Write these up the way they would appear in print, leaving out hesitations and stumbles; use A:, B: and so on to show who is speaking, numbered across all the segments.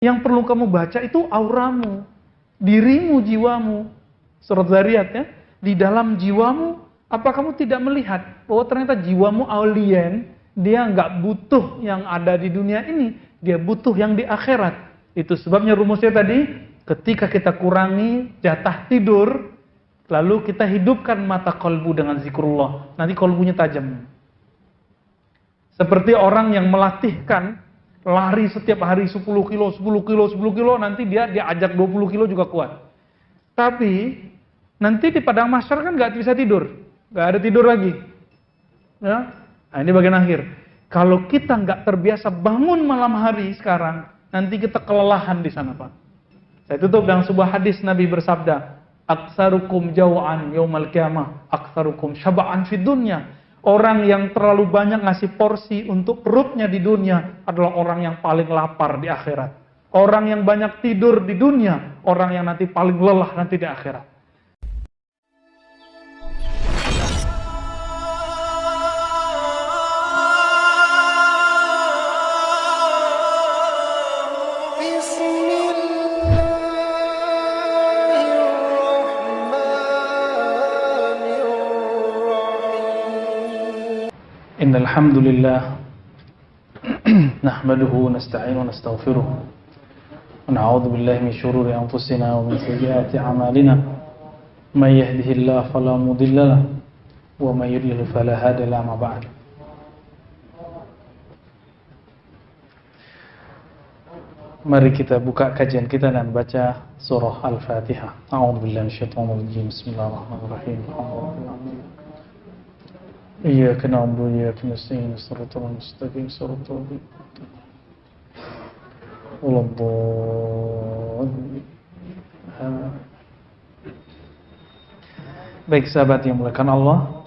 A: Yang perlu kamu baca itu auramu, dirimu, jiwamu. Surat Zariyat ya. Di dalam jiwamu, apa kamu tidak melihat bahwa ternyata jiwamu alien, dia nggak butuh yang ada di dunia ini, dia butuh yang di akhirat. Itu sebabnya rumusnya tadi, ketika kita kurangi jatah tidur, lalu kita hidupkan mata kolbu dengan zikrullah, nanti kolbunya tajam. Seperti orang yang melatihkan lari setiap hari 10 kilo, 10 kilo, 10 kilo, nanti dia ajak 20 kilo juga kuat. Tapi nanti di padang mahsyar kan nggak bisa tidur, nggak ada tidur lagi. Ya? Nah, ini bagian akhir. Kalau kita nggak terbiasa bangun malam hari sekarang, nanti kita kelelahan di sana, Pak. Saya tutup dengan sebuah hadis Nabi bersabda, "Aktsarukum jau'an yaumal qiyamah, aktsarukum syaba'an fid dunya." Orang yang terlalu banyak ngasih porsi untuk perutnya di dunia adalah orang yang paling lapar di akhirat. Orang yang banyak tidur di dunia, orang yang nanti paling lelah nanti di akhirat. Innal hamdalillah nahmaduhu wa nasta'inuhu wa nastaghfiruh wa na'udzu billahi min shururi anfusina wa min sayyiati a'malina may yahdihillahu fala mudilla lahu wa may yudlil fala hadiya lahu ma ba'd. Mari kita buka kajian kita dan baca surah Al-Fatihah. A'udzu billahi minasyaitonir rajim. Bismillahirrahmanirrahim. Iyyaka na'budu wa iyyaka nasta'in. Shiratal mustaqim. Shiratal ladzina an'amta 'alaihim. Baik sahabat yang dimuliakan Allah,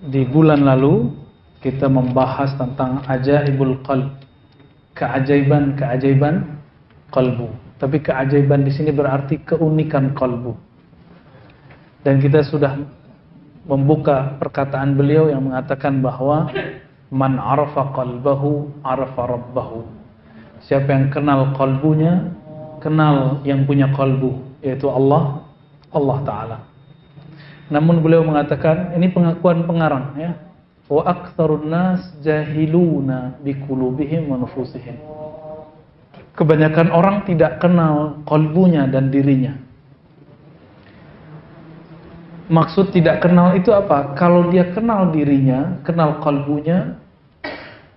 A: di bulan lalu kita membahas tentang ajaibul qalb, keajaiban kalbu. Tapi keajaiban di sini berarti keunikan kalbu. Dan kita sudah membuka perkataan beliau yang mengatakan bahwa man arafa qalbahu arafa rabbahu. Siapa yang kenal kalbunya, kenal yang punya kalbu, yaitu Allah Ta'ala. Namun beliau mengatakan, ini pengakuan pengarang ya. Wa aktsarun nas jahiluna biqulubihim wa nufusihim. Kebanyakan orang tidak kenal kalbunya dan dirinya. Maksud tidak kenal itu apa? Kalau dia kenal dirinya, kenal kalbunya,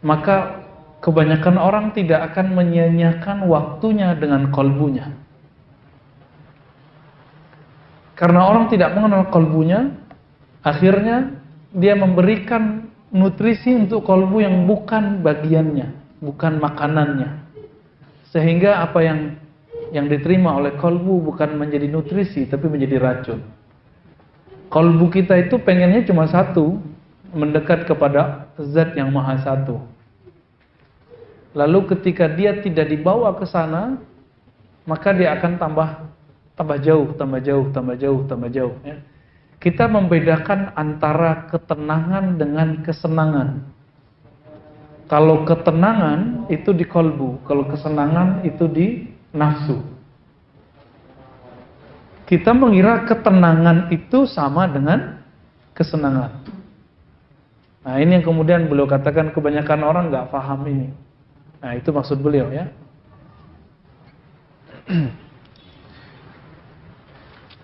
A: maka kebanyakan orang tidak akan menyia-nyiakan waktunya dengan kalbunya. Karena orang tidak mengenal kalbunya, akhirnya dia memberikan nutrisi untuk kalbu yang bukan bagiannya, bukan makanannya. Sehingga apa yang diterima oleh kalbu bukan menjadi nutrisi, tapi menjadi racun. Kalbu kita itu pengennya cuma satu, mendekat kepada zat yang maha satu. Lalu ketika dia tidak dibawa ke sana, maka dia akan tambah jauh. Ya. Kita membedakan antara ketenangan dengan kesenangan. Kalau ketenangan itu di kalbu, kalau kesenangan itu di nafsu. Kita mengira ketenangan itu sama dengan kesenangan. Nah, ini yang kemudian beliau katakan kebanyakan orang nggak paham ini. Nah, itu maksud beliau ya.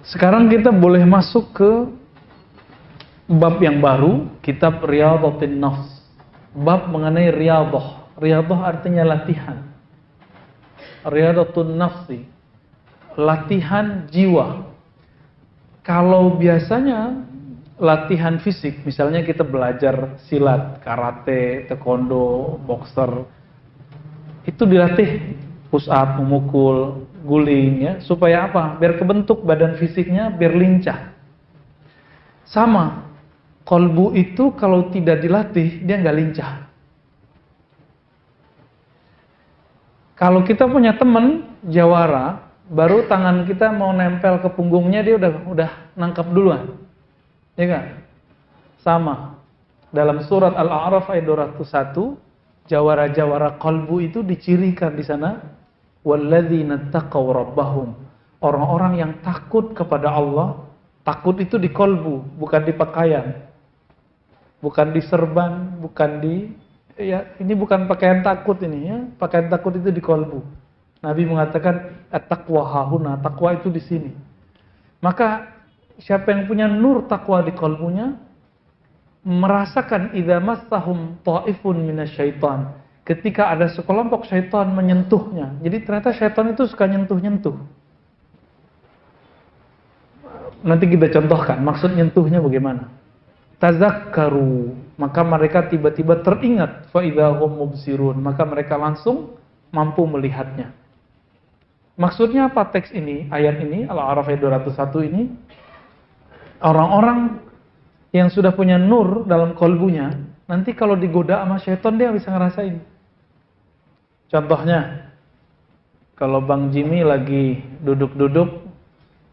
A: Sekarang kita boleh masuk ke bab yang baru, kitab Riyadhatin Nafs. Bab mengenai riyadhah. Riyadhah artinya latihan. Riyadhatun nafsi, latihan jiwa. Kalau biasanya latihan fisik, misalnya kita belajar silat, karate, taekwondo, boxer, itu dilatih push up, memukul, guling ya, supaya apa? Biar kebentuk badan fisiknya, biar lincah. Sama, kalbu itu kalau tidak dilatih, dia nggak lincah. Kalau kita punya teman jawara, baru tangan kita mau nempel ke punggungnya, dia udah nangkap duluan. Ya kan? Sama. Dalam surat Al-A'raf ayat 201, jawara-jawara kalbu itu dicirikan di sana Walladzina taqaw rabbahum. Orang-orang yang takut kepada Allah, takut itu di kolbu, bukan di pakaian. Bukan di serban, bukan di ini bukan pakaian takut ini ya. Pakaian takut itu di kolbu. Nabi mengatakan at-taqwa hahuna, takwa itu di sini. Maka siapa yang punya nur takwa di kolbunya merasakan idza massahum ta'ifun minasyaitan, ketika ada sekelompok syaitan menyentuhnya. Jadi ternyata syaitan itu suka nyentuh-nyentuh. Nanti kita contohkan maksud nyentuhnya bagaimana. Tazakkaru, maka mereka tiba-tiba teringat, fa idzahum mubsirun, maka mereka langsung mampu melihatnya. Maksudnya apa teks ini, ayat ini, Al-A'raf ayat 201 ini? Orang-orang yang sudah punya nur dalam kolbunya, nanti kalau digoda sama syaitan dia bisa ngerasain. Contohnya, kalau Bang Jimmy lagi duduk-duduk,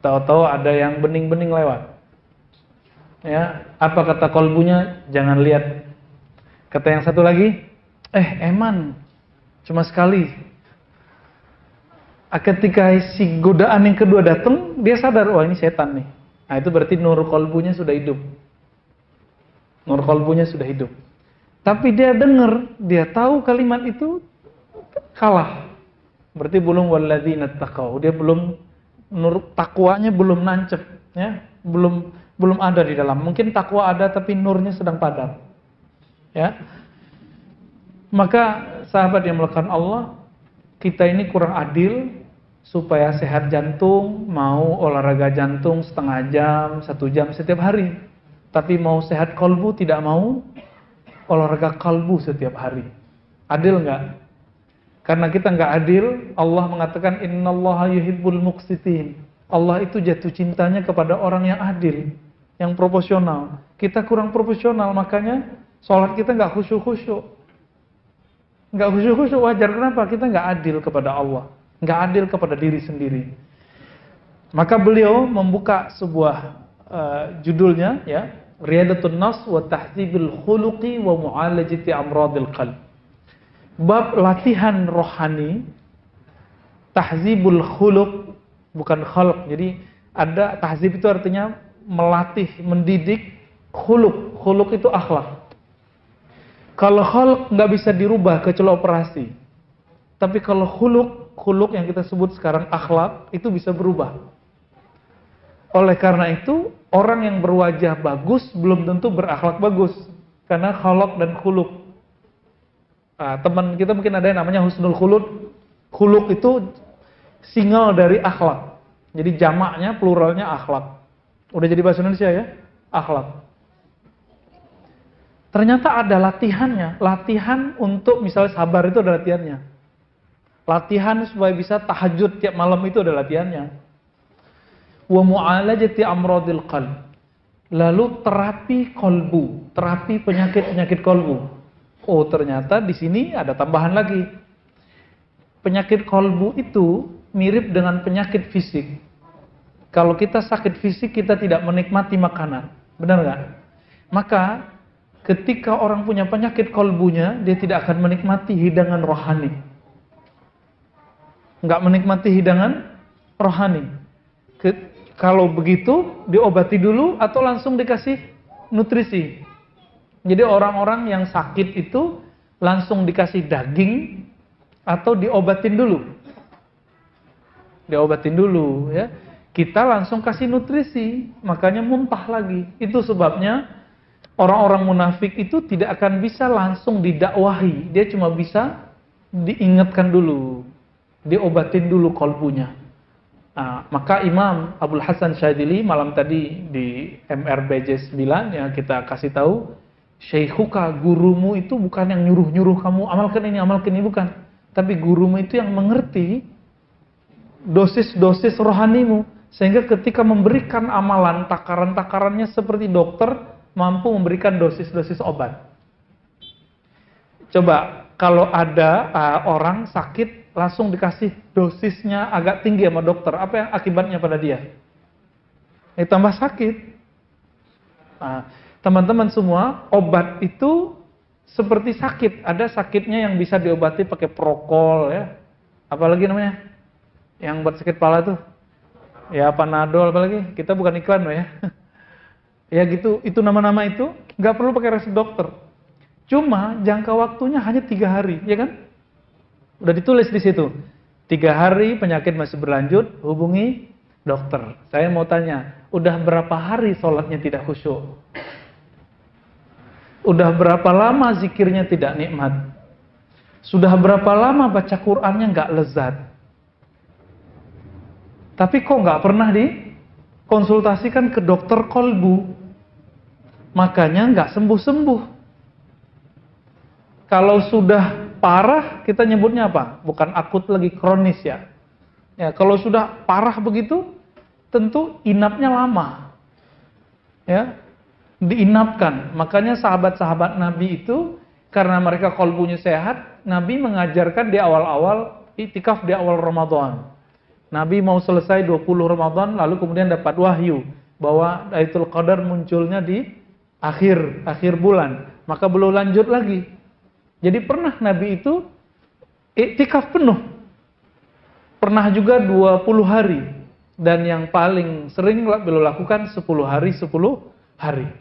A: tahu-tahu ada yang bening-bening lewat. Ya, apa kata kolbunya? Jangan lihat. Kata yang satu lagi, eman, cuma sekali. Ketika si godaan yang kedua datang, dia sadar, wah ini setan nih. Nah itu berarti nur kolbunya sudah hidup. Nur kolbunya sudah hidup. Tapi dia dengar, dia tahu kalimat itu kalah. Berarti belum walladzina taqaw. Dia belum, nur takwanya belum nancep, ya, belum ada di dalam. Mungkin takwa ada tapi nurnya sedang padam. Ya. Maka sahabat yang melakukan Allah, kita ini kurang adil. Supaya sehat jantung, mau olahraga jantung setengah jam, 1 jam setiap hari. Tapi mau sehat kolbu, tidak mau olahraga kalbu setiap hari. Adil enggak? Karena kita enggak adil, Allah mengatakan innallaha yuhibbul muqsitin. Allah itu jatuh cintanya kepada orang yang adil, yang proporsional. Kita kurang proporsional, makanya sholat kita enggak khusyuk-khusyuk. Enggak khusyuk-khusyuk, wajar. Kenapa? Kita enggak adil kepada Allah. Nggak adil kepada diri sendiri. Maka beliau membuka sebuah judulnya, ya, Riyadatun Nafs wa Tahdzibul Khuluqi wa Mu'alajati Amradil Qalb. Bab latihan rohani, tahzibul khuluq, bukan khalq. Jadi ada tahzib itu artinya melatih, mendidik. Khuluq, khuluq itu akhlak. Kalau khalq nggak bisa dirubah kecuali operasi. Tapi kalau khuluq yang kita sebut sekarang akhlak, itu bisa berubah. Oleh karena itu, orang yang berwajah bagus belum tentu berakhlak bagus. Karena khalaq dan khuluq. Nah, teman kita mungkin ada yang namanya husnul khuluq. Khuluq itu single dari akhlak. Jadi jamaknya, pluralnya akhlak. Udah jadi bahasa Indonesia ya? Akhlak. Ternyata ada latihannya. Latihan untuk misalnya sabar itu ada latihannya. Latihan supaya bisa tahajud tiap malam itu ada latihannya. Wa mu'alajati amradil qalb. Lalu terapi kolbu, terapi penyakit-penyakit kolbu. Oh, ternyata di sini ada tambahan lagi. Penyakit kolbu itu mirip dengan penyakit fisik. Kalau kita sakit fisik, kita tidak menikmati makanan. Benar nggak? Maka ketika orang punya penyakit kolbunya, dia tidak akan menikmati hidangan rohani. Nggak menikmati hidangan rohani. Kalau begitu, diobati dulu atau langsung dikasih nutrisi. Jadi orang-orang yang sakit itu langsung dikasih daging atau diobatin dulu. Diobatin dulu, ya. Kita langsung kasih nutrisi, makanya muntah lagi. Itu sebabnya orang-orang munafik itu tidak akan bisa langsung didakwahi. Dia cuma bisa diingatkan dulu. Diobatin dulu kolbunya. Nah, maka Imam Abdul Hasan Syadzili malam tadi di MRBJ 9 yang kita kasih tahu, Syaikhuka, gurumu itu bukan yang nyuruh-nyuruh kamu amalkan ini bukan. Tapi gurumu itu yang mengerti dosis-dosis rohanimu. Sehingga ketika memberikan amalan, takaran-takarannya seperti dokter mampu memberikan dosis-dosis obat. Coba kalau ada orang sakit langsung dikasih dosisnya agak tinggi sama dokter, apa yang akibatnya pada dia? Tambah sakit. Nah, teman-teman semua, obat itu seperti sakit. Ada sakitnya yang bisa diobati pakai prokol, ya. Apalagi namanya? Yang buat sakit kepala tuh. Ya Panadol apalagi. Kita bukan iklan loh ya. Ya gitu, itu nama-nama itu nggak perlu pakai resep dokter. Cuma jangka waktunya hanya 3 hari, ya kan? Udah ditulis di situ. 3 hari penyakit masih berlanjut, hubungi dokter. Saya mau tanya, udah berapa hari sholatnya tidak khusyuk? Udah berapa lama zikirnya tidak nikmat? Sudah berapa lama baca Qur'annya nggak lezat? Tapi kok nggak pernah dikonsultasikan ke dokter kolbu? Makanya nggak sembuh-sembuh. Kalau sudah parah, kita nyebutnya apa? Bukan akut lagi, kronis ya. Ya, kalau sudah parah begitu, tentu inapnya lama. Ya, diinapkan. Makanya sahabat-sahabat Nabi itu, karena mereka kolbunya sehat, Nabi mengajarkan di awal-awal iktikaf di awal Ramadan. Nabi mau selesai 20 Ramadan, lalu kemudian dapat wahyu bahwa Lailatul Qadar munculnya di akhir bulan, maka belum lanjut lagi. Jadi pernah Nabi itu iktikaf penuh. Pernah juga 20 hari. Dan yang paling sering beliau lakukan 10 hari, 10 hari.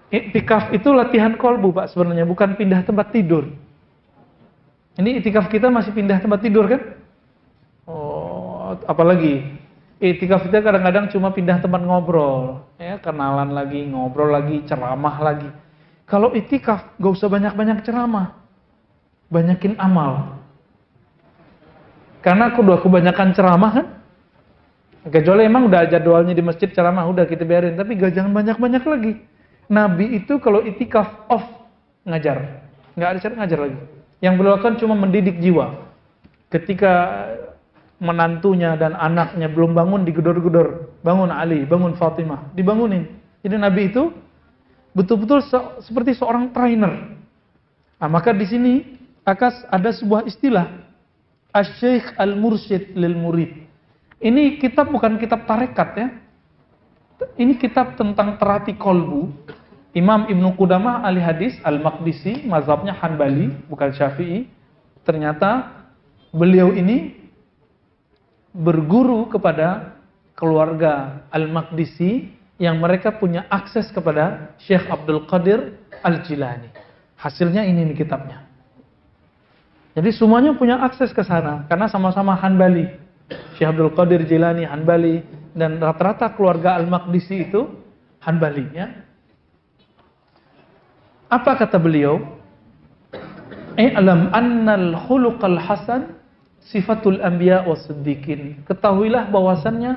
A: Iktikaf itu latihan kolbu Pak sebenarnya, bukan pindah tempat tidur. Ini iktikaf kita masih pindah tempat tidur kan? Oh, apalagi iktikaf kita kadang-kadang cuma pindah tempat ngobrol, ya kenalan lagi, ngobrol lagi, ceramah lagi. Kalau iktikaf gak usah banyak-banyak ceramah, banyakin amal. Karena aku udah kebanyakan ceramah kan, kecuali emang udah jadwalnya di masjid ceramah, udah kita biarin. Tapi jangan banyak-banyak lagi. Nabi itu kalau iktikaf off ngajar, nggak ada cara ngajar lagi. Yang beliau lakukan cuma mendidik jiwa. Ketika menantunya dan anaknya belum bangun, digedor-gedor, bangun Ali, bangun Fatimah, dibangunin. Jadi Nabi itu betul-betul seperti seorang trainer. Nah, maka di sini ada sebuah istilah Asy-Syaikh Al-Mursyid lil Murid. Ini kitab bukan kitab tarekat ya. Ini kitab tentang terati kolbu. Imam Ibnu Qudamah ahli hadis Al-Maqdisi, mazhabnya Hanbali, bukan Syafi'i. Ternyata beliau ini berguru kepada keluarga Al-Maqdisi yang mereka punya akses kepada Syekh Abdul Qadir Al-Jilani. Hasilnya ini nih kitabnya. Jadi semuanya punya akses ke sana karena sama-sama Hanbali. Syekh Abdul Qadir Jilani Hanbali dan rata-rata keluarga Al-Maqdisi itu Hanbali ya. Apa kata beliau? I'lam annal khuluqal hasan sifatul anbiya was-siddiqin. Ketahuilah bahwasannya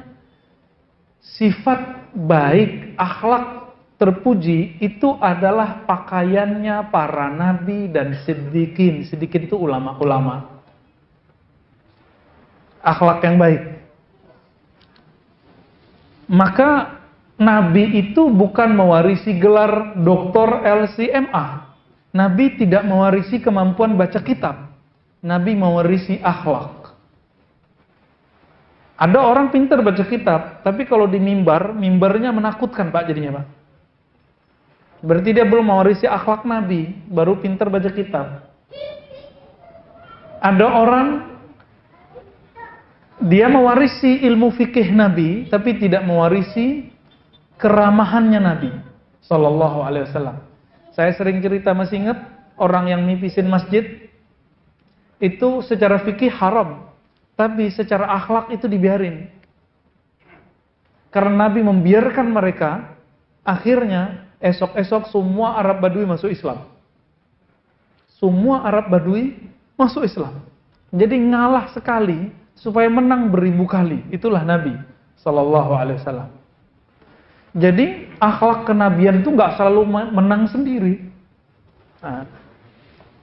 A: sifat baik, akhlak terpuji itu adalah pakaiannya para nabi dan siddiqin. Siddiqin itu ulama-ulama. Akhlak yang baik. Maka nabi itu bukan mewarisi gelar doktor LCMA. Nabi tidak mewarisi kemampuan baca kitab. Nabi mewarisi akhlak. Ada orang pintar baca kitab, tapi kalau di mimbarnya menakutkan Pak jadinya Pak. Berarti dia belum mewarisi akhlak Nabi, baru pintar baca kitab. Ada orang dia mewarisi ilmu fikih Nabi, tapi tidak mewarisi keramahannya Nabi Sallallahu Alaihi Wasallam. Saya sering cerita, masih ingat orang yang nipisin masjid? Itu secara fikih haram, tapi secara akhlak itu dibiarin. Karena Nabi membiarkan mereka, akhirnya esok-esok semua Arab Badui masuk Islam. Semua Arab Badui masuk Islam. Jadi ngalah sekali supaya menang beribu kali. Itulah Nabi Sallallahu Alaihi Wasallam. Jadi akhlak kenabian itu nggak selalu menang sendiri. Nah,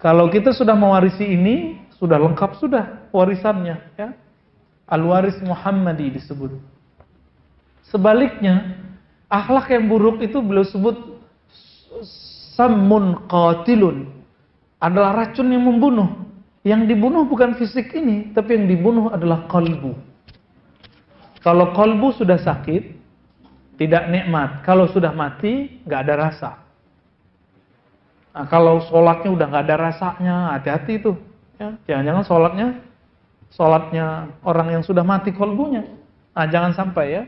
A: kalau kita sudah mewarisi ini, sudah lengkap sudah warisannya, ya. Al-waris Muhammadi disebut. Sebaliknya, akhlak yang buruk itu beliau sebut sammun qatilun, adalah racun yang membunuh. Yang dibunuh bukan fisik ini, tapi yang dibunuh adalah qalbu. Kalau qalbu sudah sakit, tidak nikmat. Kalau sudah mati, nggak ada rasa. Nah, kalau sholatnya udah nggak ada rasanya, hati-hati tuh. Ya, jangan-jangan sholatnya orang yang sudah mati qalbunya. Nah, jangan sampai ya.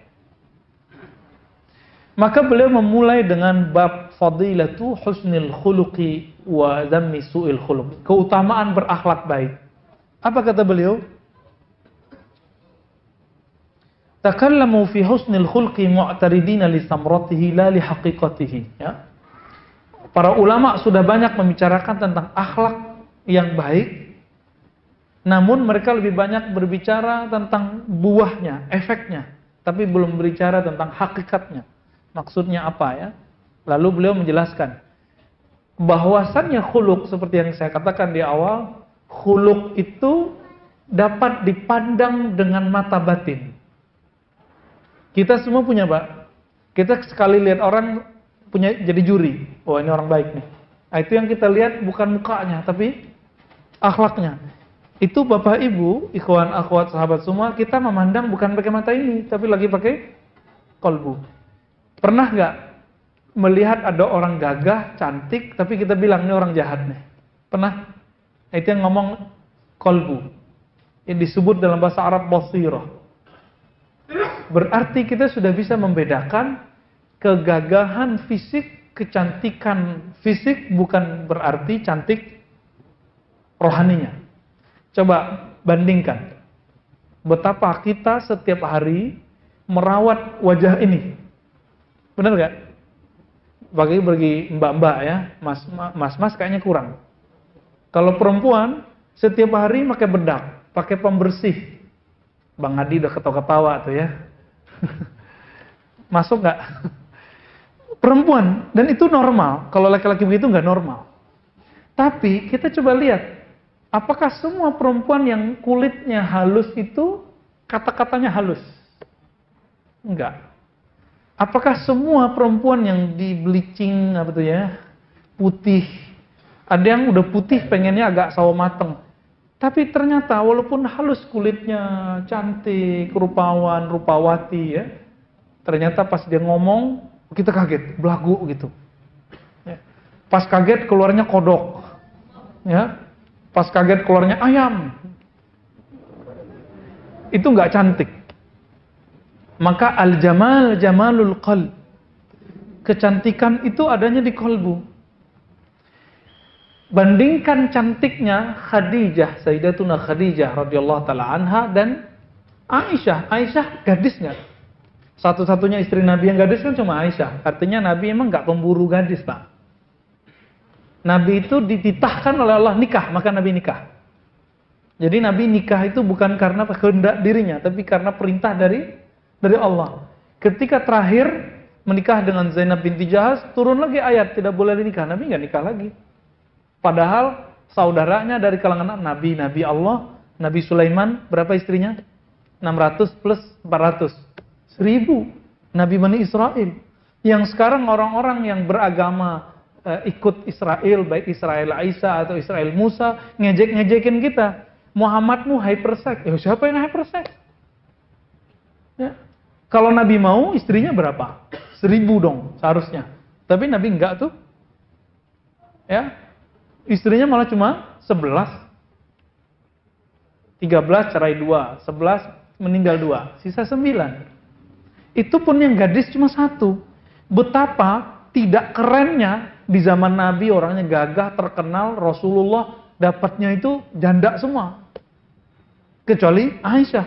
A: Maka beliau memulai dengan bab fadilatu husnil khuluqi wa dhammi su'il khuluq. Keutamaan berakhlak baik. Apa kata beliau? Takallamu fi husnil khulqi mu'taridina li samratihi la li haqiqatihi. Ya. Para ulama sudah banyak membicarakan tentang akhlak yang baik, namun mereka lebih banyak berbicara tentang buahnya, efeknya, tapi belum berbicara tentang hakikatnya. Maksudnya apa ya? Lalu beliau menjelaskan bahwasannya khuluk seperti yang saya katakan di awal, khuluk itu dapat dipandang dengan mata batin. Kita semua punya, Pak. Kita sekali lihat orang punya jadi juri. Oh, ini orang baik nih. Nah, itu yang kita lihat bukan mukanya, tapi akhlaknya. Itu Bapak Ibu, ikhwan akhwat sahabat semua, kita memandang bukan pakai mata ini, tapi lagi pakai kolbu. Pernah nggak melihat ada orang gagah, cantik, tapi kita bilang ini orang jahat nih? Pernah? Itu yang ngomong kolbu. Yang disebut dalam bahasa Arab basirah. Berarti kita sudah bisa membedakan kegagahan fisik, kecantikan fisik bukan berarti cantik rohaninya. Coba bandingkan. Betapa kita setiap hari merawat wajah ini. Benar gak? Bagi mbak-mbak ya, mas kayaknya kurang. Kalau perempuan, setiap hari pakai bedak, pakai pembersih. Bang Adi udah ketawa-ketawa tuh ya. Masuk gak? Perempuan, dan itu normal. Kalau laki-laki begitu nggak normal. Tapi kita coba lihat, apakah semua perempuan yang kulitnya halus itu kata-katanya halus? Enggak. Apakah semua perempuan yang di bleaching apa tuh ya, putih, ada yang udah putih pengennya agak sawo mateng. Tapi ternyata walaupun halus kulitnya, cantik, rupawan, rupawati ya, ternyata pas dia ngomong kita kaget, belagu gitu. Ya. Pas kaget keluarnya kodok, ya. Pas kaget keluarnya ayam. Itu nggak cantik. Maka al-jamal jamalul qalb. Kecantikan itu adanya di kolbu. Bandingkan cantiknya Khadijah, Sayyidatuna Khadijah radhiyallahu taala anha dan Aisyah. Aisyah gadis nggak? Satu-satunya istri Nabi yang gadis kan cuma Aisyah. Artinya Nabi emang nggak pemburu gadis, Pak. Nabi itu dititahkan oleh Allah nikah, maka Nabi nikah. Jadi Nabi nikah itu bukan karena kehendak dirinya, tapi karena perintah dari Allah. Ketika terakhir menikah dengan Zainab binti Jahaz, turun lagi ayat tidak boleh dinikah. Nabi nggak nikah lagi. Padahal saudaranya dari kalangan Nabi Allah, Nabi Sulaiman berapa istrinya? 600 plus 400. 1000 Nabi Bani Israel. Yang sekarang orang-orang yang beragama ikut Israel, baik Israel Isa atau Israel Musa, ngejek-ngejekin kita. Muhammadmu hypersex. Siapa yang hypersex? Ya. Kalau Nabi mau, istrinya berapa? 1000 dong seharusnya. Tapi Nabi enggak tuh. Ya. Istrinya malah cuma 11. 13 cerai 2, 11 meninggal 2, sisa 9. Itu pun yang gadis cuma 1. Betapa tidak kerennya di zaman Nabi, orangnya gagah, terkenal, Rasulullah dapatnya itu janda semua. Kecuali Aisyah.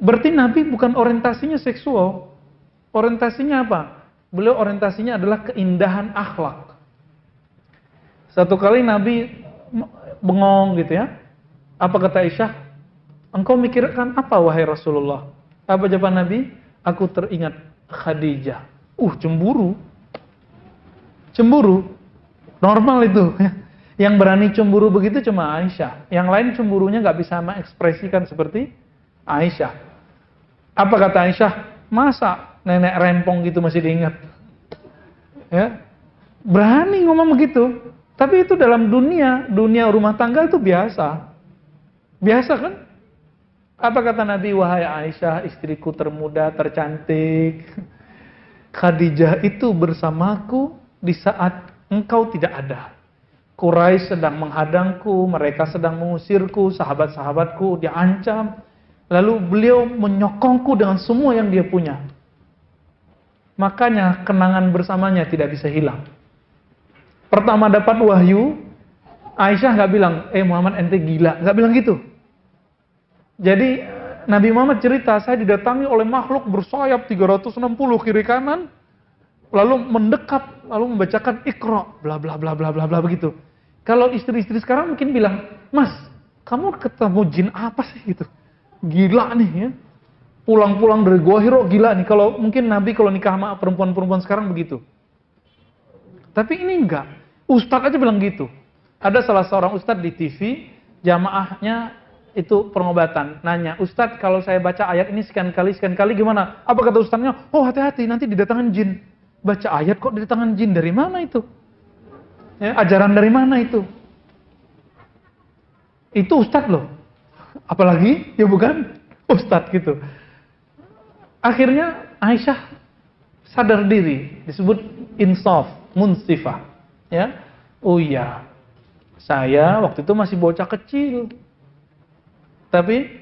A: Berarti Nabi bukan orientasinya seksual. Orientasinya apa? Beliau orientasinya adalah keindahan akhlak. Satu kali Nabi bengong gitu ya. Apa kata Aisyah? Engkau mikirkan apa wahai Rasulullah? Apa jawaban Nabi? Aku teringat Khadijah. Cemburu. Cemburu. Normal itu. Yang berani cemburu begitu cuma Aisyah. Yang lain cemburunya nggak bisa mengekspresikan seperti Aisyah. Apa kata Aisyah? Masa nenek rempong gitu masih diingat? Ya. Berani ngomong begitu. Tapi itu dalam dunia rumah tangga itu biasa. Biasa kan? Apa kata Nabi? Wahai Aisyah, istriku termuda, tercantik. Khadijah itu bersamaku di saat engkau tidak ada. Quraisy sedang menghadangku, mereka sedang mengusirku, sahabat-sahabatku diancam. Lalu beliau menyokongku dengan semua yang dia punya. Makanya kenangan bersamanya tidak bisa hilang. Pertama dapat wahyu, Aisyah nggak bilang, Muhammad ente gila, nggak bilang gitu. Jadi Nabi Muhammad cerita, saya didatangi oleh makhluk bersayap 360 kiri kanan, lalu mendekat, lalu membacakan Iqra, bla bla bla bla bla bla begitu. Kalau istri-istri sekarang mungkin bilang, Mas, kamu ketemu jin apa sih gitu? Gila nih ya. Pulang-pulang dari Gua Hiro gila nih. Kalau mungkin Nabi kalau nikah sama perempuan-perempuan sekarang begitu. Tapi ini enggak. Ustadz aja bilang gitu. Ada salah seorang ustadz di TV, jamaahnya itu pengobatan. Nanya, Ustadz kalau saya baca ayat ini sekian kali gimana? Apa kata ustadznya? Oh hati-hati nanti didatangin jin. Baca ayat kok didatangin jin? Dari mana itu? Ya, ajaran dari mana itu? Itu ustadz loh. Apalagi, ya bukan ustadz gitu. Akhirnya Aisyah sadar diri, disebut insaf, munsifah. Ya, oh iya, saya waktu itu masih bocah kecil. Tapi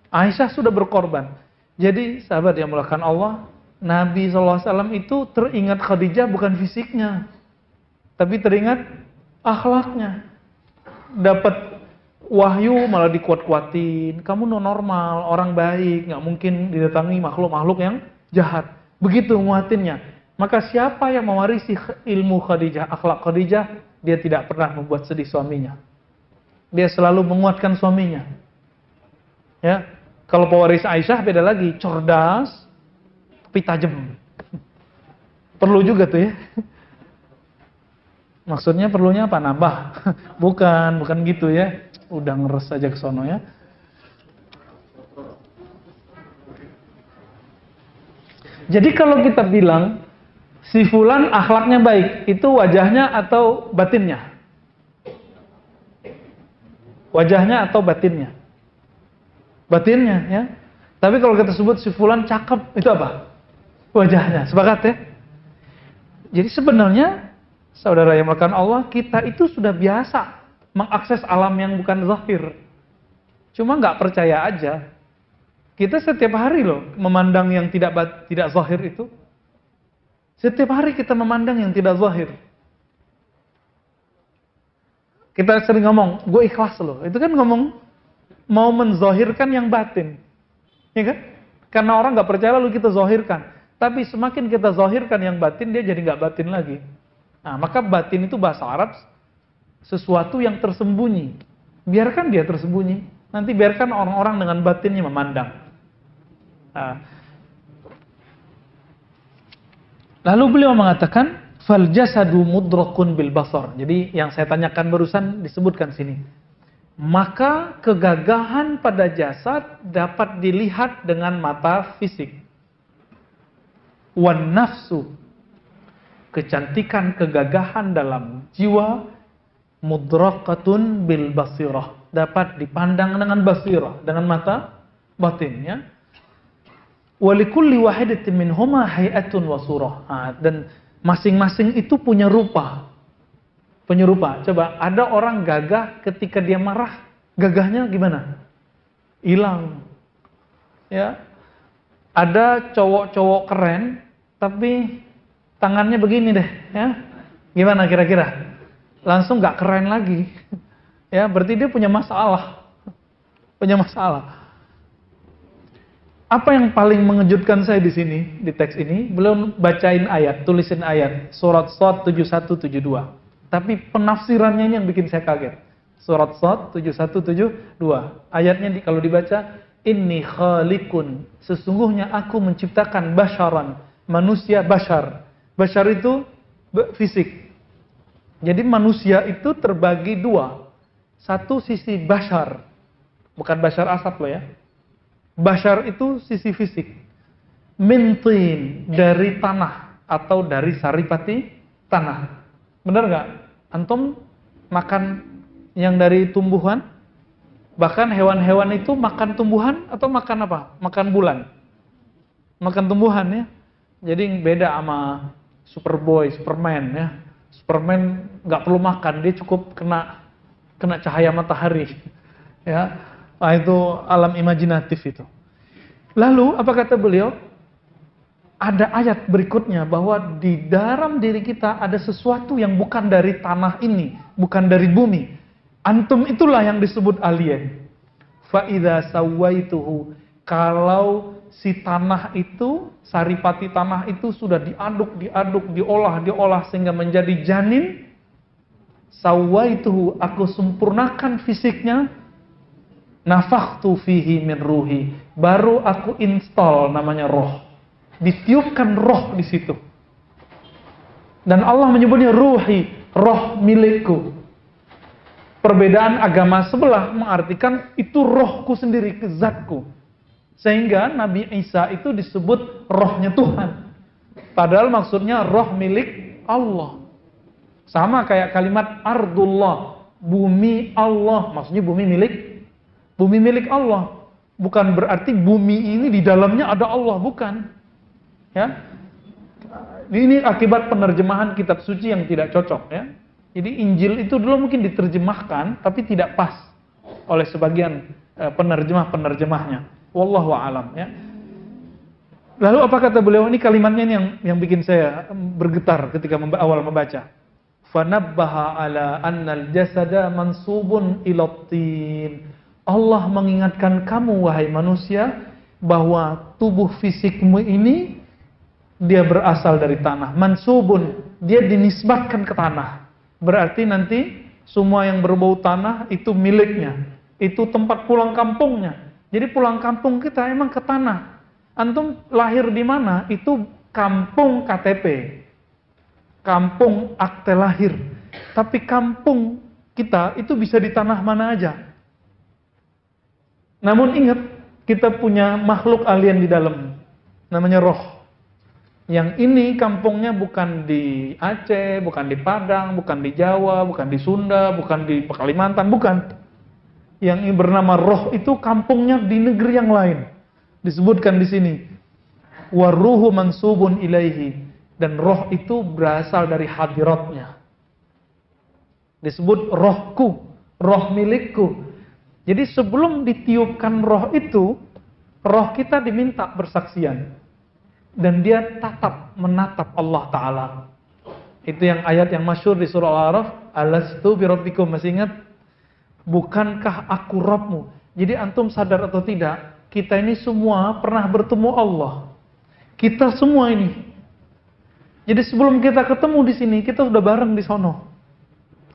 A: Aisyah sudah berkorban. Jadi sahabat yang melakukan Allah, Nabi SAW itu teringat Khadijah bukan fisiknya, tapi teringat akhlaknya. Dapat wahyu malah dikuat-kuatin. Kamu normal, orang baik, nggak mungkin didatangi makhluk-makhluk yang jahat. Begitu nguatinnya. Maka siapa yang mewarisi ilmu Khadijah, akhlak Khadijah, dia tidak pernah membuat sedih suaminya. Dia selalu menguatkan suaminya. Ya, kalau pewaris Aisyah beda lagi, cerdas, tapi tajam. Perlu juga tuh ya. Maksudnya perlunya apa? Nambah. Bukan gitu ya. Udah ngeres aja ke sono ya. Jadi kalau kita bilang si fulan akhlaknya baik, itu wajahnya atau batinnya? Wajahnya atau batinnya? Batinnya ya. Tapi kalau kita sebut si fulan cakep, itu apa? Wajahnya. Sepakat ya? Jadi sebenarnya saudara yang melakukan Allah, kita itu sudah biasa mengakses alam yang bukan zahir. Cuma nggak percaya aja. Kita setiap hari loh memandang yang tidak zahir itu. Setiap hari kita memandang yang tidak zahir. Kita sering ngomong, gue ikhlas loh. Itu kan ngomong mau menzahirkan yang batin. Ya kan? Karena orang nggak percaya lalu kita zahirkan. Tapi semakin kita zahirkan yang batin, dia jadi nggak batin lagi. Nah, maka batin itu bahasa Arab sesuatu yang tersembunyi. Biarkan dia tersembunyi. Nanti biarkan orang-orang dengan batinnya memandang. Nah. Lalu beliau mengatakan, fal jasadu mudrakun bil basar. Jadi yang saya tanyakan barusan disebutkan sini. Maka kegagahan pada jasad dapat dilihat dengan mata fisik. Wan nafsu, kecantikan kegagahan dalam jiwa, mudrakatun bil basirah, dapat dipandang dengan basirah, dengan mata batinnya. Walikulli wahidatin minhuma hay'atun wa surah. Dan masing-masing itu punya rupa. Penyerupa. Coba, ada orang gagah ketika dia marah, gagahnya gimana? Hilang. Ya. Ada cowok-cowok keren, tapi tangannya begini deh, ya. Gimana kira-kira? Langsung nggak keren lagi. Ya, berarti dia punya masalah. Punya masalah. Apa yang paling mengejutkan saya di sini, di teks ini, belum bacain ayat, tulisin ayat, surat Shad 7172. Tapi penafsirannya ini yang bikin saya kaget. Surat Shad 7172. Ayatnya kalau dibaca, inni khaliqun, sesungguhnya aku menciptakan basyaran, manusia bashar. Bashar itu fisik. Jadi manusia itu terbagi dua. Satu sisi bashar, bukan Bashar Asad loh ya. Bashar itu sisi fisik. Mintin, dari tanah atau dari saripati tanah. Benar nggak? Antum makan yang dari tumbuhan? Bahkan hewan-hewan itu makan tumbuhan atau makan apa? Makan bulan. Makan tumbuhan ya. Jadi beda sama Superboy, Superman ya. Superman nggak perlu makan, dia cukup kena cahaya matahari. Ya, nah, itu alam imajinatif itu. Lalu apa kata beliau? Ada ayat berikutnya bahwa di dalam diri kita ada sesuatu yang bukan dari tanah ini, bukan dari bumi. Antum itulah yang disebut alien. Fa idza sawaituhu, kalau si tanah itu, saripati tanah itu sudah diaduk, diolah sehingga menjadi janin, sawaituhu, aku sempurnakan fisiknya, nafakhtu fihi min ruhi, baru aku install namanya roh. Ditiupkan roh di situ. Dan Allah menyebutnya ruhi, roh milikku. Perbedaan agama sebelah mengartikan itu rohku sendiri, zatku. Sehingga Nabi Isa itu disebut rohnya Tuhan. Padahal maksudnya roh milik Allah. Sama kayak kalimat ardullah, bumi Allah, maksudnya bumi milik Allah. Bukan berarti bumi ini di dalamnya ada Allah, bukan. Ya, ini akibat penerjemahan kitab suci yang tidak cocok, ya. Jadi Injil itu dulu mungkin diterjemahkan, tapi tidak pas oleh sebagian penerjemahnya. Wallahu a'lam, ya. Lalu apa kata beliau? Ini kalimatnya ini yang bikin saya bergetar ketika awal membaca. Fanabbaha ala annal jasada mansubun ilatin. Allah mengingatkan kamu wahai manusia bahwa tubuh fisikmu ini dia berasal dari tanah. Mansubun, dia dinisbatkan ke tanah. Berarti nanti semua yang berbau tanah itu miliknya. Itu tempat pulang kampungnya. Jadi pulang kampung kita emang ke tanah. Antum lahir di mana? Itu kampung KTP. Kampung akte lahir. Tapi kampung kita itu bisa di tanah mana aja. Namun ingat, kita punya makhluk alien di dalam. Namanya roh. Yang ini kampungnya bukan di Aceh, bukan di Padang, bukan di Jawa, bukan di Sunda, bukan di Kalimantan, bukan. Yang ini bernama roh itu kampungnya di negeri yang lain. Disebutkan di sini. Waruhu mansubun ilaihi. Dan roh itu berasal dari hadiratnya. Disebut rohku, roh milikku. Jadi sebelum ditiupkan roh itu, roh kita diminta bersaksian. Dan dia menatap Allah Ta'ala. Itu yang ayat yang masyhur di surah Al-A'raf. Alastu birabbikum, masih ingat? Bukankah aku Rabbmu? Jadi antum sadar atau tidak, kita ini semua pernah bertemu Allah. Kita semua ini. Jadi sebelum kita ketemu di sini, kita sudah bareng di sono.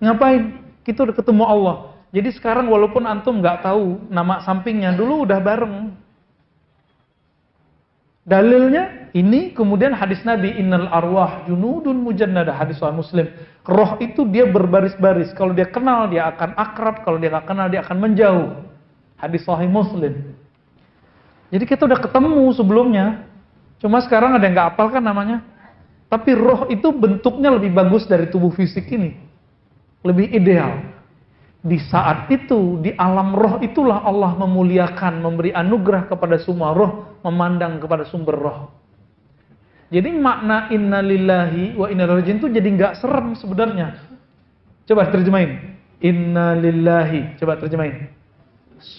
A: Ngapain? Kita udah ketemu Allah. Jadi sekarang walaupun antum nggak tahu nama sampingnya, dulu udah bareng. Dalilnya ini kemudian hadis Nabi, innal arwah junudun mujannada, hadis Sahih Muslim. Roh itu dia berbaris-baris. Kalau dia kenal dia akan akrab, kalau dia nggak kenal dia akan menjauh. Hadis Sahih Muslim. Jadi kita udah ketemu sebelumnya. Cuma sekarang ada yang nggak hafal kan namanya. Tapi roh itu bentuknya lebih bagus dari tubuh fisik ini. Lebih ideal. Di saat itu, di alam roh itulah Allah memuliakan, memberi anugerah kepada semua roh, memandang kepada sumber roh. Jadi makna inna lillahi wa inna ilaihi raji'un itu jadi nggak serem sebenarnya. Coba terjemahin. Inna lillahi, coba terjemahin.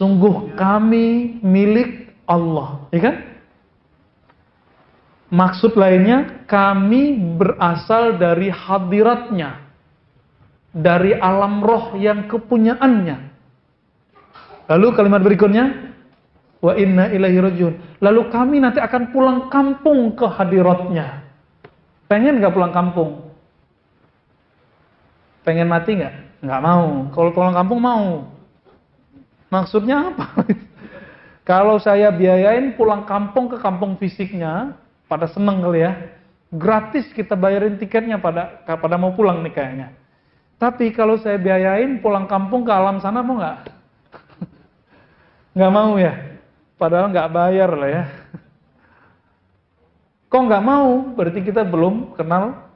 A: Sungguh kami milik Allah, ya kan? Maksud lainnya, kami berasal dari hadiratnya. Dari alam roh yang kepunyaannya. Lalu kalimat berikutnya, wa inna ilaihi raji'un. Lalu kami nanti akan pulang kampung ke hadiratnya. Pengen gak pulang kampung? Pengen mati gak? Gak mau. Kalau pulang kampung mau. Maksudnya apa? Kalau saya biayain pulang kampung ke kampung fisiknya, pada seneng kali ya. Gratis kita bayarin tiketnya pada mau pulang nih kayaknya. Tapi kalau saya biayain pulang kampung ke alam sana mau nggak? Nggak mau ya? Padahal nggak bayar lah ya. Kok nggak mau? Berarti kita belum kenal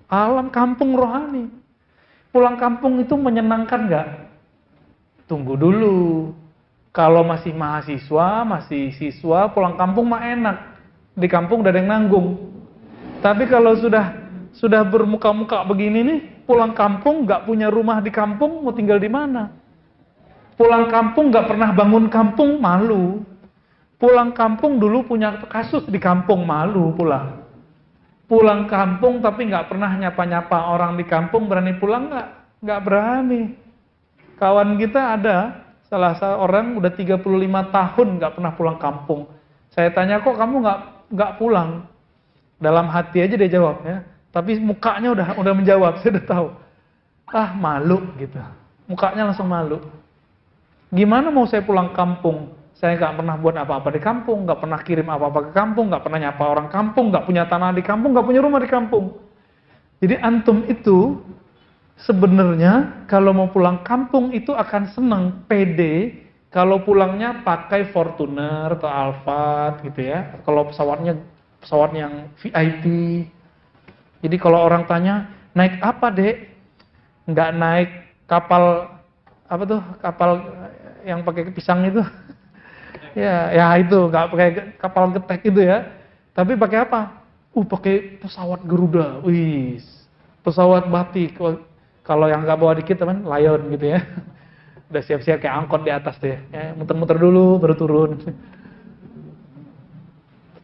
A: alam kampung rohani. Pulang kampung itu menyenangkan nggak? Tunggu dulu. Kalau masih mahasiswa, masih siswa, pulang kampung mah enak. Di kampung udah ada yang nanggung. Tapi kalau sudah Sudah bermuka-muka begini nih, pulang kampung nggak punya rumah di kampung, mau tinggal di mana? Pulang kampung nggak pernah bangun kampung, malu. Pulang kampung dulu punya kasus di kampung, malu pulang. Pulang kampung tapi nggak pernah nyapa-nyapa orang di kampung, berani pulang nggak? Nggak berani. Kawan kita ada, salah seorang udah 35 tahun nggak pernah pulang kampung. Saya tanya, kok kamu nggak pulang? Dalam hati aja dia jawab ya. Tapi mukanya udah menjawab, saya udah tahu. Ah, malu gitu. Mukanya langsung malu. Gimana mau saya pulang kampung? Saya nggak pernah buat apa-apa di kampung, nggak pernah kirim apa-apa ke kampung, nggak pernah nyapa orang kampung, nggak punya tanah di kampung, nggak punya rumah di kampung. Jadi antum itu sebenarnya kalau mau pulang kampung itu akan senang, pede, kalau pulangnya pakai Fortuner atau Alphard gitu ya. Kalau pesawat yang VIP. Jadi kalau orang tanya, naik apa dek? Nggak naik kapal, apa tuh, kapal yang pakai pisang itu. Ya itu, nggak pakai kapal getek itu ya. Tapi pakai apa? Pakai pesawat Garuda. Wih, pesawat batik. Kalau yang nggak bawa dikit teman, Lion gitu ya. Udah siap-siap kayak angkot di atas deh. Ya, muter-muter dulu, baru turun.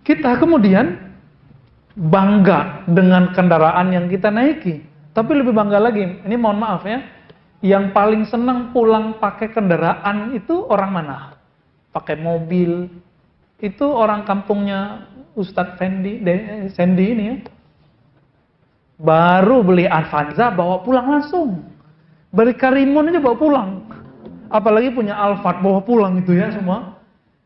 A: Kita kemudian bangga dengan kendaraan yang kita naiki. Tapi lebih bangga lagi, ini mohon maaf ya, yang paling senang pulang pakai kendaraan itu orang mana? Pakai mobil. Itu orang kampungnya Ustadz Sandy ini ya. Baru beli Avanza bawa pulang langsung. Beli Karimun aja bawa pulang. Apalagi punya Alphard bawa pulang itu ya semua.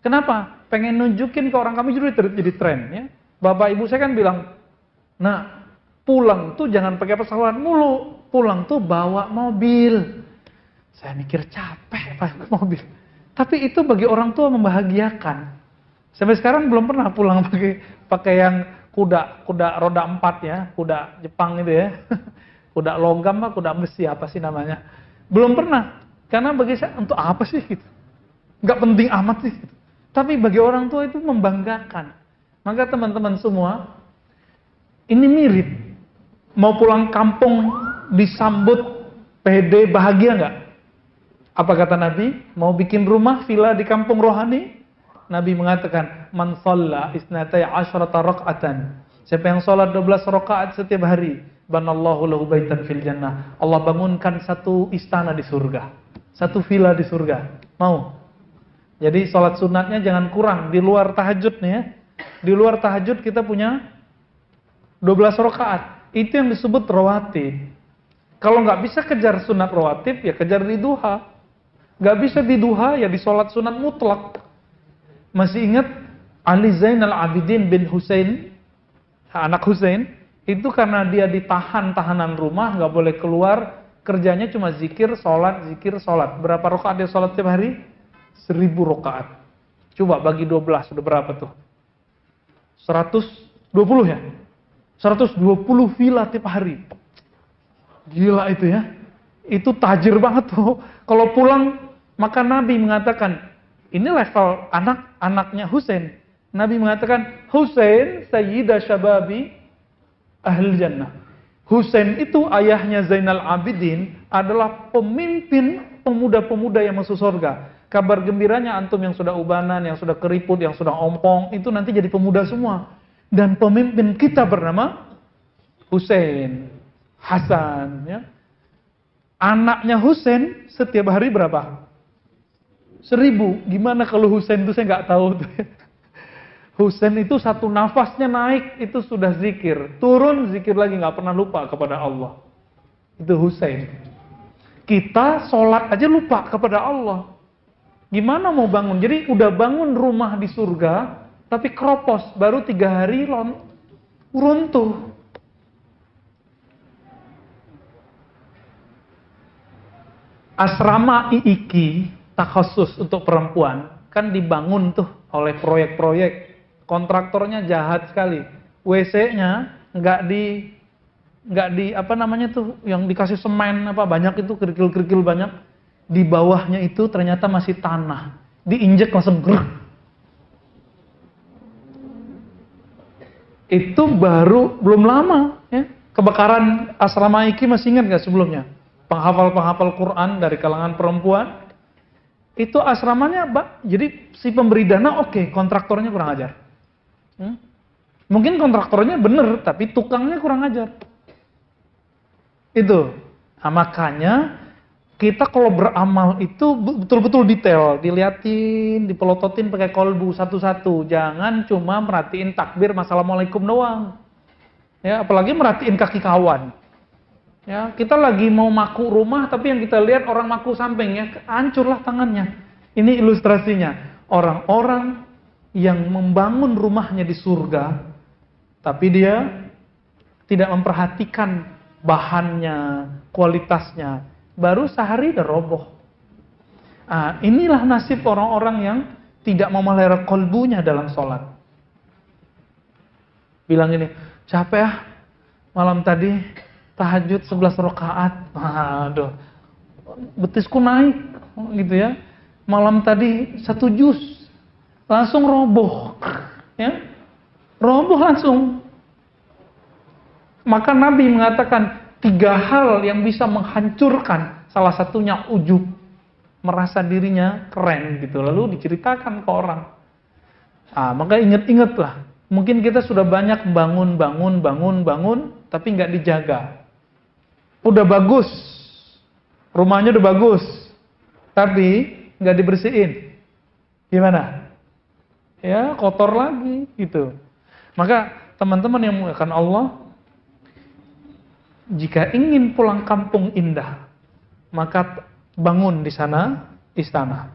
A: Kenapa? Pengen nunjukin ke orang kami jadi tren ya. Bapak ibu saya kan bilang, nah pulang tuh jangan pakai pesawat mulu. Pulang tuh bawa mobil. Saya mikir capek pakai mobil. Tapi itu bagi orang tua membahagiakan. Sampai sekarang belum pernah pulang pakai yang kuda roda 4 ya, kuda Jepang itu ya. Kuda logam apa kuda besi apa sih namanya. Belum pernah. Karena bagi saya untuk apa sih gitu. Enggak penting amat sih gitu. Tapi bagi orang tua itu membanggakan. Maka teman-teman semua, ini mirip. Mau pulang kampung disambut pede bahagia enggak? Apa kata Nabi? Mau bikin rumah villa di kampung rohani? Nabi mengatakan, man shalla isnatai asyrata raq'atan. Siapa yang sholat 12 rakaat setiap hari, banallahu lahu baitan fil jannah. Allah bangunkan satu istana di surga. Satu villa di surga. Mau? Jadi sholat sunatnya jangan kurang di luar tahajud nih ya. Di luar tahajud kita punya 12 rakaat. Itu yang disebut rawatib. Kalau nggak bisa kejar sunat rawatib, ya kejar di duha. Nggak bisa di duha, ya di sholat sunat mutlak. Masih ingat Ali Zainal Abidin bin Husain, anak Husain, itu karena dia ditahan tahanan rumah, nggak boleh keluar, kerjanya cuma zikir, sholat. Berapa rakaat dia sholat setiap hari? 1000 rakaat. Coba bagi 12, sudah berapa tuh? 120 ya? 120 villa tiap hari. Gila itu ya. Itu tajir banget tuh. Kalau pulang, maka Nabi mengatakan, ini level anak-anaknya Husain. Nabi mengatakan, Husain sayyida syababi ahli jannah. Husain itu ayahnya Zainal Abidin adalah pemimpin pemuda-pemuda yang masuk surga. Kabar gembiranya antum yang sudah ubanan, yang sudah keriput, yang sudah ompong, itu nanti jadi pemuda semua. Dan pemimpin kita bernama Husain, Hasan. Ya. Anaknya Husain setiap hari berapa? 1000. Gimana kalau Husain itu saya nggak tahu. Husain itu satu nafasnya naik, itu sudah zikir. Turun, zikir lagi, nggak pernah lupa kepada Allah. Itu Husain. Kita sholat aja lupa kepada Allah. Gimana mau bangun? Jadi udah bangun rumah di surga, tapi keropos, baru 3 hari runtuh. Asrama IIKI, takhusus untuk perempuan, kan dibangun tuh oleh proyek-proyek. Kontraktornya jahat sekali. WC-nya nggak di apa namanya tuh, yang dikasih semen apa banyak itu, kerikil-kerikil banyak. Di bawahnya itu ternyata masih tanah. Diinjek langsung grrr. Itu baru belum lama ya. Kebakaran asrama Iki masih ingat nggak sebelumnya? Penghafal-penghafal Quran dari kalangan perempuan. Itu asramanya, jadi si pemberi dana oke, kontraktornya kurang ajar. Mungkin kontraktornya bener, tapi tukangnya kurang ajar. Itu. Nah, makanya kita kalau beramal itu betul-betul detail, diliatin, dipelototin pakai kolbu satu-satu. Jangan cuma merhatiin takbir Assalamualaikum doang. Ya, apalagi merhatiin kaki kawan. Ya, kita lagi mau maku rumah, tapi yang kita lihat orang maku sampingnya, hancurlah tangannya. Ini ilustrasinya. Orang-orang yang membangun rumahnya di surga, tapi dia tidak memperhatikan bahannya, kualitasnya, baru sehari udah roboh. Inilah nasib orang-orang yang tidak memelihara kolbunya dalam sholat. Bilang ini, capek malam tadi tahajud 11 rakaat. Aduh, betisku naik gitu ya. Malam tadi 1 juz langsung roboh. Ya. Roboh langsung. Maka Nabi mengatakan 3 hal yang bisa menghancurkan, salah satunya ujub, merasa dirinya keren gitu, lalu diceritakan ke orang. Maka ingat-ingatlah, mungkin kita sudah banyak bangun, tapi nggak dijaga. Udah bagus, rumahnya udah bagus, tapi nggak dibersihin, gimana? Ya kotor lagi gitu. Maka teman-teman yang muliakan Allah, jika ingin pulang kampung indah, maka bangun di sana istana.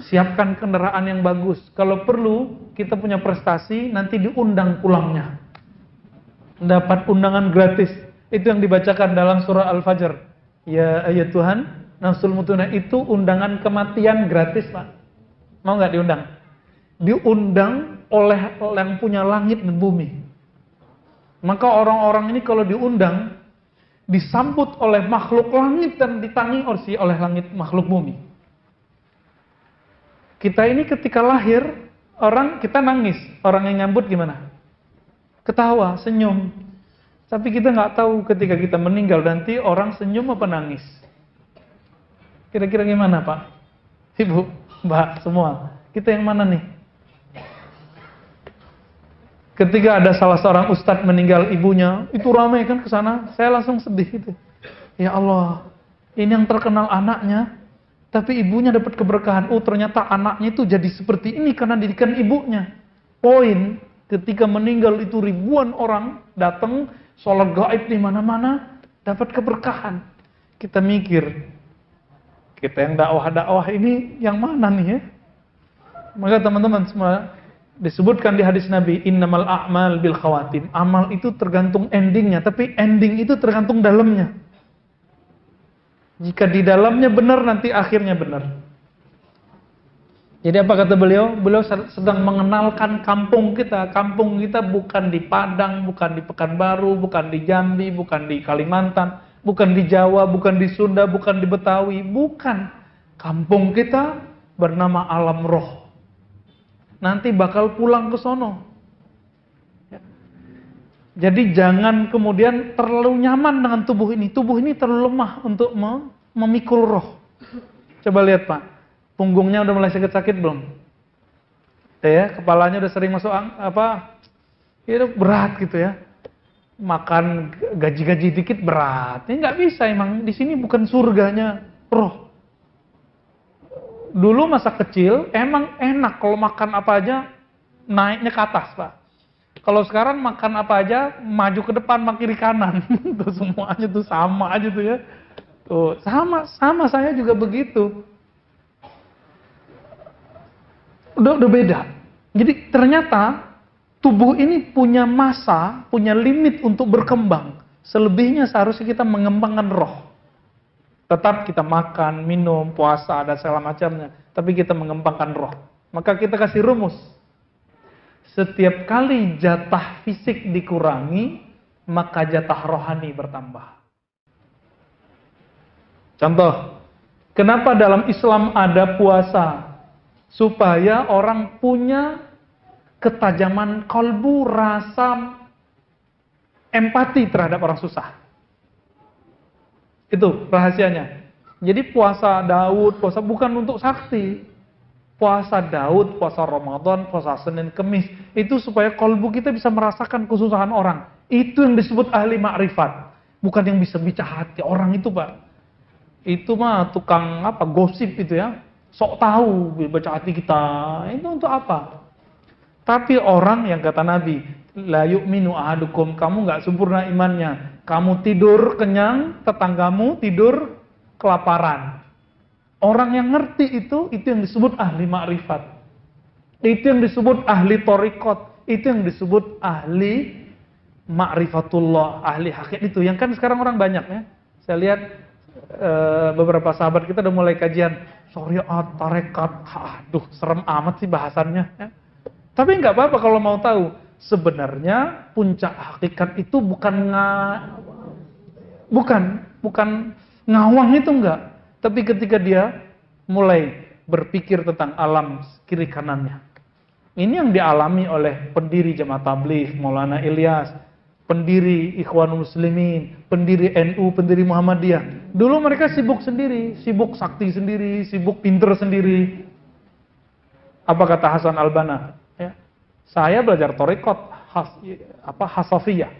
A: Siapkan kendaraan yang bagus. Kalau perlu, kita punya prestasi, nanti diundang pulangnya. Dapat undangan gratis. Itu yang dibacakan dalam surah Al-Fajr. Ya ayat Tuhan, nafsul mutuna itu undangan kematian gratis, Pak. Mau nggak diundang? Diundang oleh yang punya langit dan bumi. Maka orang-orang ini kalau diundang, disambut oleh makhluk langit dan ditangi oleh langit makhluk bumi. Kita ini ketika lahir, kita nangis. Orang yang nyambut gimana? Ketawa, senyum. Tapi kita nggak tahu ketika kita meninggal nanti orang senyum apa nangis. Kira-kira gimana, Pak? Ibu, Mbak, semua. Kita yang mana nih? Ketika ada salah seorang ustadz meninggal ibunya, itu ramai kan ke sana, saya langsung sedih gitu. Ya Allah, ini yang terkenal anaknya, tapi ibunya dapat keberkahan. Oh, ternyata anaknya itu jadi seperti ini karena didikan ibunya. Poin, ketika meninggal itu ribuan orang datang, sholat gaib di mana-mana, dapat keberkahan. Kita mikir, kita yang dakwah-dakwah ini yang mana nih ya? Maka teman-teman semua, disebutkan di hadis Nabi, innamal a'mal bil khawatim. Amal itu tergantung endingnya, tapi ending itu tergantung dalamnya. Jika di dalamnya benar, nanti akhirnya benar. Jadi apa kata beliau? Beliau sedang mengenalkan kampung kita. Kampung kita bukan di Padang, bukan di Pekanbaru, bukan di Jambi, bukan di Kalimantan, bukan di Jawa, bukan di Sunda, bukan di Betawi. Bukan. Kampung kita bernama alam roh. Nanti bakal pulang ke sono. Jadi jangan kemudian terlalu nyaman dengan tubuh ini. Tubuh ini terlalu lemah untuk memikul roh. Coba lihat, Pak. Punggungnya udah mulai sakit-sakit belum? Ya, kepalanya udah sering masuk itu berat gitu ya. Makan gaji-gaji dikit berat. Ini nggak bisa emang. Di sini bukan surganya roh. Dulu masa kecil emang enak kalau makan apa aja naiknya ke atas, Pak. Kalau sekarang makan apa aja maju ke depan, kiri kanan. Tuh semuanya tuh sama aja tuh ya. Tuh sama saya juga begitu. Udah beda. Jadi ternyata tubuh ini punya masa, punya limit untuk berkembang. Selebihnya seharusnya kita mengembangkan roh. Tetap kita makan, minum, puasa, dan segala macamnya. Tapi kita mengembangkan roh. Maka kita kasih rumus. Setiap kali jatah fisik dikurangi, maka jatah rohani bertambah. Contoh, kenapa dalam Islam ada puasa? Supaya orang punya ketajaman kalbu, rasa empati terhadap orang susah. Itu rahasianya. Jadi puasa Daud, puasa bukan untuk sakti. Puasa Daud, puasa Ramadan, puasa Senin, Kemis, itu supaya kalbu kita bisa merasakan kesusahan orang. Itu yang disebut ahli makrifat. Bukan yang bisa baca hati orang itu, Pak. Itu mah tukang gosip itu ya. Sok tahu baca hati kita. Itu untuk apa? Tapi orang yang kata Nabi, la yu'minu ahadukum, kamu enggak sempurna imannya. Kamu tidur kenyang, tetanggamu tidur kelaparan. Orang yang ngerti itu yang disebut ahli makrifat. Itu yang disebut ahli thariqat. Itu yang disebut ahli ma'rifatullah, ahli hakikat itu. Yang kan sekarang orang banyak ya. Saya lihat beberapa sahabat kita udah mulai kajian syariat, tarekat. Aduh, serem amat sih bahasannya ya. Tapi nggak apa-apa kalau mau tahu. Sebenarnya puncak hakikat itu bukan ngawang itu enggak. Tapi ketika dia mulai berpikir tentang alam kiri kanannya. Ini yang dialami oleh pendiri Jamaah Tabligh Maulana Ilyas, pendiri Ikhwanul Muslimin, pendiri NU, pendiri Muhammadiyah. Dulu mereka sibuk sendiri, sibuk sakti sendiri, sibuk pinter sendiri. Apa kata Hasan Al-Banna? Ya. Saya belajar thariqat Hasafiyah,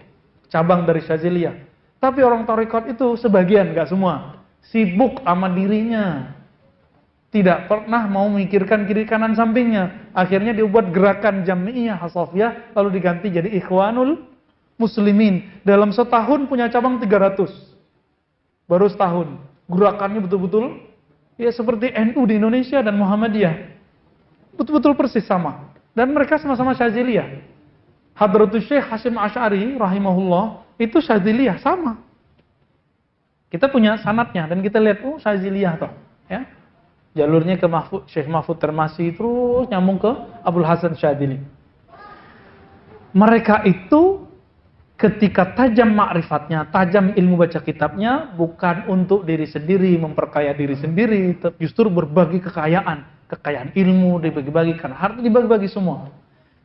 A: cabang dari Syaziliyah. Tapi orang thariqat itu sebagian, enggak semua. Sibuk sama dirinya, tidak pernah mau memikirkan kiri kanan sampingnya. Akhirnya dibuat gerakan Jami'iyah Hasafiyah, lalu diganti jadi Ikhwanul Muslimin. Dalam setahun punya cabang 300, baru setahun. Gerakannya betul-betul ya seperti NU di Indonesia dan Muhammadiyah, betul-betul persis sama. Dan mereka sama-sama Syaziliyah. Hadratus Syekh Hasyim Asy'ari rahimahullah itu Syaziliyah sama. Kita punya sanadnya dan kita lihat Syaziliyah toh, ya. Jalurnya ke Syekh Mahfud Termasi terus nyambung ke Abdul Hasan Syadzili. Mereka itu ketika tajam makrifatnya, tajam ilmu baca kitabnya, bukan untuk diri sendiri, memperkaya diri sendiri, justru berbagi kekayaan ilmu dibagi-bagikan, harta dibagi-bagi semua.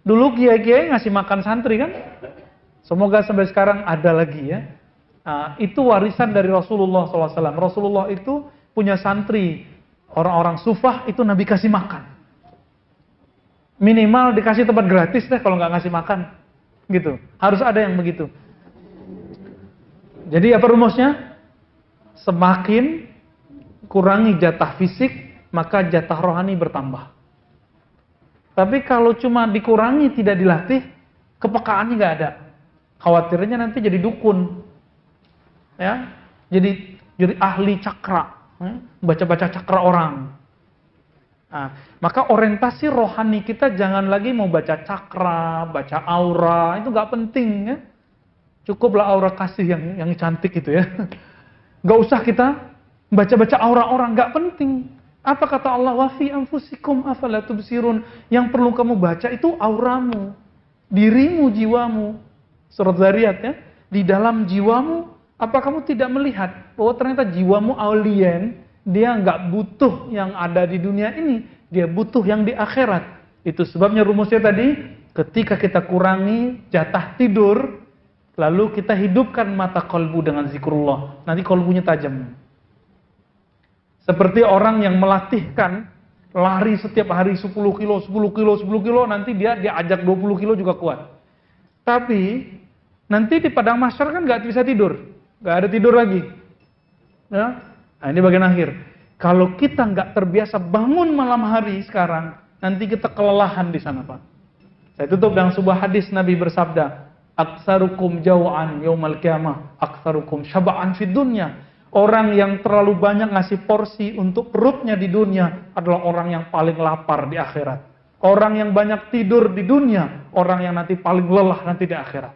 A: Dulu kiai-kiai ngasih makan santri kan, semoga sampai sekarang ada lagi ya. Itu warisan dari Rasulullah SAW. Rasulullah itu punya santri, orang-orang sufah itu Nabi kasih makan. Minimal dikasih tempat gratis deh kalau nggak ngasih makan, gitu. Harus ada yang begitu. Jadi apa rumusnya? Semakin kurangi jatah fisik, maka jatah rohani bertambah. Tapi kalau cuma dikurangi tidak dilatih, kepekaannya nggak ada. Khawatirnya nanti jadi dukun. Ya, jadi ahli cakra, ya, baca-baca cakra orang. Nah, maka orientasi rohani kita jangan lagi mau baca cakra, baca aura, itu nggak penting ya. Cukuplah aura kasih yang cantik itu ya. Nggak usah kita baca-baca aura orang, nggak penting. Apa kata Allah? Wa fi anfusikum afala tubsirun. Yang perlu kamu baca itu auramu, dirimu, jiwamu. Surat Zariyat ya. Di dalam jiwamu, apa kamu tidak melihat bahwa ternyata jiwamu alien, dia nggak butuh yang ada di dunia ini, dia butuh yang di akhirat. Itu sebabnya rumusnya tadi, ketika kita kurangi jatah tidur, lalu kita hidupkan mata kalbu dengan zikrullah, nanti kalbunya tajam. Seperti orang yang melatihkan lari setiap hari 10 kilo, 10 kilo, 10 kilo, nanti dia ajak 20 kilo juga kuat. Tapi nanti di padang mahsyar kan nggak bisa tidur, nggak ada tidur lagi. Ya? Nah, ini bagian akhir. Kalau kita nggak terbiasa bangun malam hari sekarang, nanti kita kelelahan di sana, Pak. Saya tutup dengan sebuah hadis Nabi bersabda, "Aktsarukum jau'an yaumal qiyamah, aktsarukum syaba'an fid dunya." Orang yang terlalu banyak ngasih porsi untuk perutnya di dunia adalah orang yang paling lapar di akhirat. Orang yang banyak tidur di dunia, orang yang nanti paling lelah nanti di akhirat.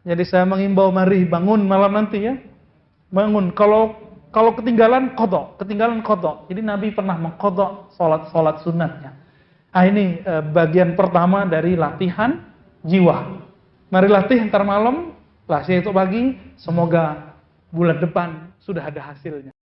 A: Jadi saya mengimbau, mari bangun malam nanti ya. Bangun. Kalau ketinggalan qadha. Jadi Nabi pernah mengqadha salat sunatnya. Nah, ini bagian pertama dari latihan jiwa. Mari latih ntar malam, latih itu pagi, semoga bulan depan sudah ada hasilnya.